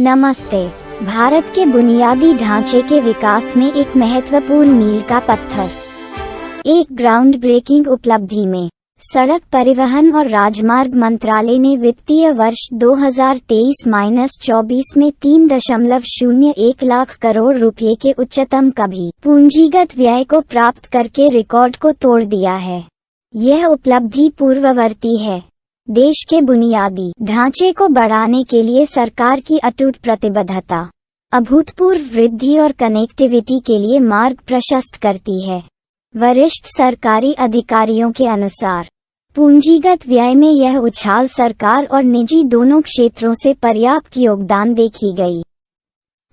नमस्ते। भारत के बुनियादी ढांचे के विकास में एक महत्वपूर्ण मील का पत्थर। एक ग्राउंड ब्रेकिंग उपलब्धि में सड़क परिवहन और राजमार्ग मंत्रालय ने वित्तीय वर्ष 2023-24 में 3.01 लाख करोड़ रुपए के उच्चतम कभी पूंजीगत व्यय को प्राप्त करके रिकॉर्ड को तोड़ दिया है। यह उपलब्धि पूर्ववर्ती है। देश के बुनियादी ढांचे को बढ़ाने के लिए सरकार की अटूट प्रतिबद्धता अभूतपूर्व वृद्धि और कनेक्टिविटी के लिए मार्ग प्रशस्त करती है। वरिष्ठ सरकारी अधिकारियों के अनुसार पूंजीगत व्यय में यह उछाल सरकार और निजी दोनों क्षेत्रों से पर्याप्त योगदान देखी गई।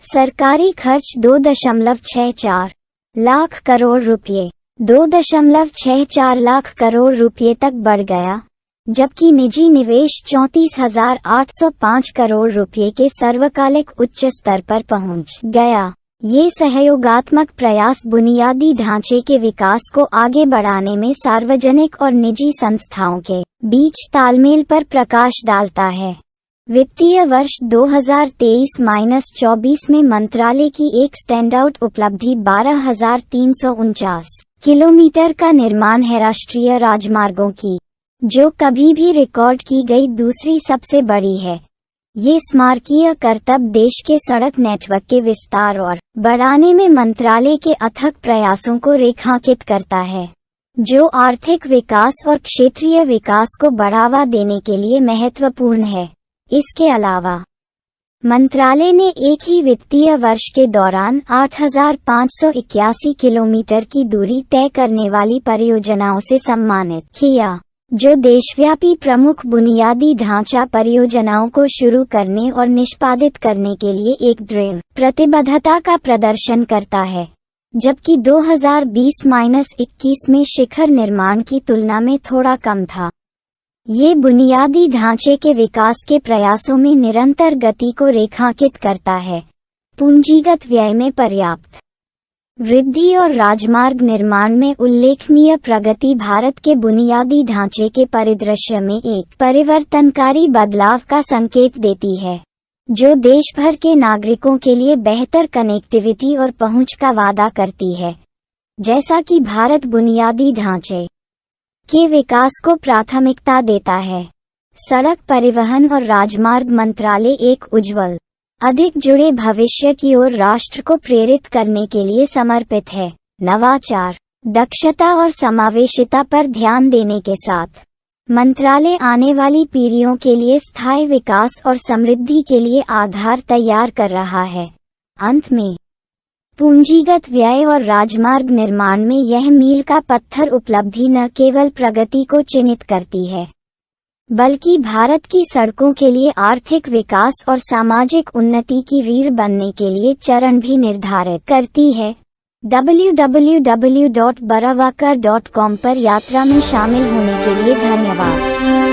सरकारी खर्च 2.64 लाख करोड़ रुपए 2.64 लाख करोड़ रुपए तक बढ़ गया, जबकि निजी निवेश 34,805 करोड़ रुपए के सर्वकालिक उच्च स्तर पर पहुंच गया। ये सहयोगात्मक प्रयास बुनियादी ढांचे के विकास को आगे बढ़ाने में सार्वजनिक और निजी संस्थाओं के बीच तालमेल पर प्रकाश डालता है। वित्तीय वर्ष 2023-24 में मंत्रालय की एक स्टैंडआउट उपलब्धि 12,349 किलोमीटर का निर्माण है राष्ट्रीय राजमार्गों की, जो कभी भी रिकॉर्ड की गई दूसरी सबसे बड़ी है। ये स्मारकीय करतब देश के सड़क नेटवर्क के विस्तार और बढ़ाने में मंत्रालय के अथक प्रयासों को रेखांकित करता है, जो आर्थिक विकास और क्षेत्रीय विकास को बढ़ावा देने के लिए महत्वपूर्ण है। इसके अलावा मंत्रालय ने एक ही वित्तीय वर्ष के दौरान 8,581 किलोमीटर की दूरी तय करने वाली परियोजनाओं से सम्मानित किया, जो देशव्यापी प्रमुख बुनियादी ढांचा परियोजनाओं को शुरू करने और निष्पादित करने के लिए एक दृढ़ प्रतिबद्धता का प्रदर्शन करता है, जबकि 2020-21 में शिखर निर्माण की तुलना में थोड़ा कम था। ये बुनियादी ढांचे के विकास के प्रयासों में निरंतर गति को रेखांकित करता है। पूंजीगत व्यय में पर्याप्त वृद्धि और राजमार्ग निर्माण में उल्लेखनीय प्रगति भारत के बुनियादी ढांचे के परिदृश्य में एक परिवर्तनकारी बदलाव का संकेत देती है, जो देश भर के नागरिकों के लिए बेहतर कनेक्टिविटी और पहुंच का वादा करती है। जैसा कि भारत बुनियादी ढांचे के विकास को प्राथमिकता देता है, सड़क परिवहन और राजमार्ग मंत्रालय एक उज्ज्वल, अधिक जुड़े भविष्य की ओर राष्ट्र को प्रेरित करने के लिए समर्पित है। नवाचार, दक्षता और समावेशिता पर ध्यान देने के साथ मंत्रालय आने वाली पीढ़ियों के लिए स्थायी विकास और समृद्धि के लिए आधार तैयार कर रहा है। अंत में पूंजीगत व्यय और राजमार्ग निर्माण में यह मील का पत्थर उपलब्धि न केवल प्रगति को चिन्हित करती है, बल्कि भारत की सड़कों के लिए आर्थिक विकास और सामाजिक उन्नति की रीढ़ बनने के लिए चरण भी निर्धारित करती है। www.baravakar.com पर यात्रा में शामिल होने के लिए धन्यवाद।